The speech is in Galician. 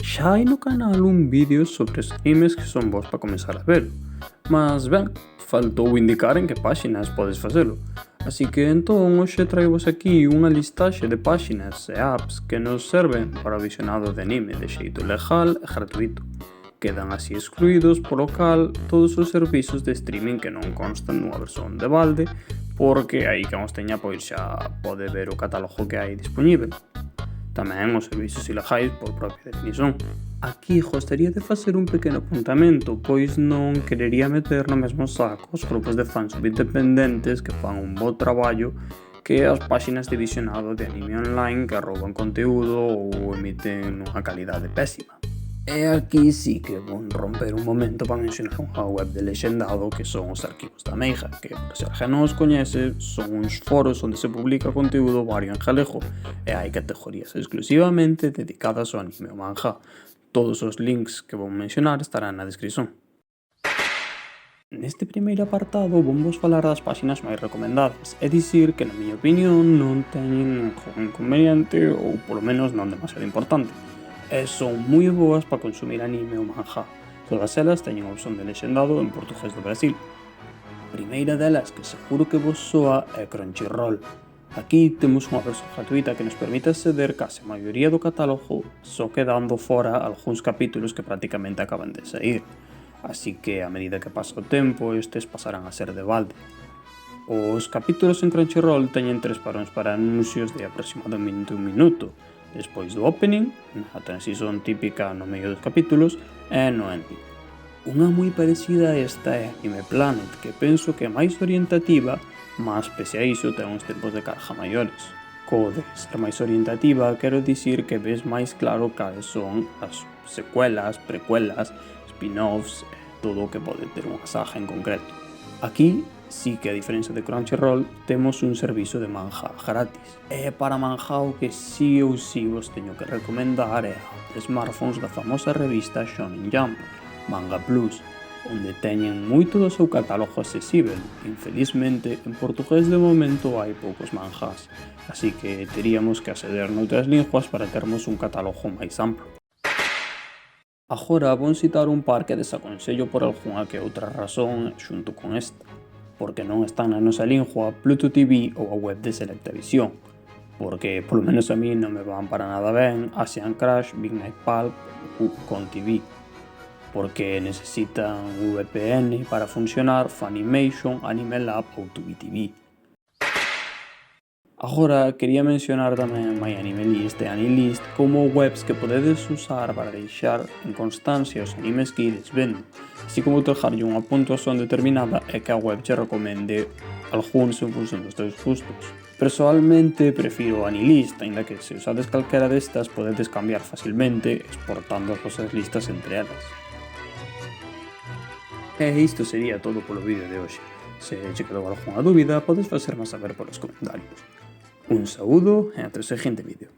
Xa hai no canal un vídeo sobre os animes que son bons para comezar a velo, mas ben, faltou indicar en que páxinas podes facelo. Así que entón hoxe traivos aquí unha listaxe de páxinas e apps que nos serven para o visionado de anime de xeito legal e gratuito. Quedan así excluídos polo cal todos os servizos de streaming que non constan dunha versión de balde, porque aí que os teña pois xa pode ver o catálogo que hai dispoñível. Tamén os servizos ilegais por propia definición. Aquí gostaría de facer un pequeno apuntamento, pois non querería meter no mesmo saco os grupos de fans subindependentes que fan un bo traballo que as páxinas de visionado de anime online que rouban conteúdo ou emiten unha calidade pésima. E aquí sí que vou romper un momento para mencionar unha web de lexendado que son os arquivos da Meiga, que, por se alguén non os coñece, son uns foros onde se publica conteúdo vario en galego e hai categorías exclusivamente dedicadas ao anime ou manga. Todos os links que vou mencionar estarán na descripción. Neste primeiro apartado vamos falar das páxinas máis recomendadas, é dicir que na miña opinión non teñen ningún inconveniente ou polo menos non demasiado importante. E son moi boas para consumir anime ou manga. Todas elas teñen a opción de lexendado en portugués do Brasil. A primeira delas, que seguro que vos soa, é Crunchyroll. Aquí temos unha versión gratuita que nos permite acceder case a maioría do catálogo, só quedando fora algúns capítulos que prácticamente acaban de sair. Así que a medida que pasa o tempo, estes pasarán a ser de balde. Os capítulos en Crunchyroll teñen 3 paróns para anuncios de aproximadamente un minuto, despois do opening, na transición típica no medio dos capítulos e no ending. Unha moi parecida a esta é Anime Planet, que penso que é máis orientativa, mas pese a iso ten uns tempos de carga maiores. Co de ser máis orientativa quero dicir que ves máis claro cales son as secuelas, precuelas, spin-offs e todo o que pode ter unha saga en concreto. Aquí sí que a diferencia de Crunchyroll temos un servizo de manga gratis. E para manga o que sí ou sí vos teño que recomendar é a app de smartphones da famosa revista Shonen Jump, Manga Plus, onde teñen moito do seu catálogo accesível. Infelizmente, en portugués de momento hai poucos mangas, así que teríamos que acceder noutras linguas para termos un catálogo máis amplo. Agora vou citar un par que desaconsello por algunha que outra razón xunto con esta, porque non están na nosa lingua Pluto TV ou a web de Selectavisión, porque polo menos a mí non me van para nada ben Asian Crush, Big Night Pulp ou Con TV, porque necesitan VPN para funcionar Funimation, Anime Lab ou Tubi TV. Agora quería mencionar tamén MyAnimeList e AniList como webs que podedes usar para deixar en constancia os animes que ides vendo, así como dejarlle unha puntuación determinada e que a web che recomende algúns en función dos teus gustos. Persoalmente prefiro AniList, aínda que se usades calquera destas podedes cambiar facilmente exportando as vosas listas entre elas. E isto sería todo polo vídeo de hoxe. Se che quedou algunha dúbida podes facerme saber polos comentarios. Un saúdo e ata o seguinte vídeo.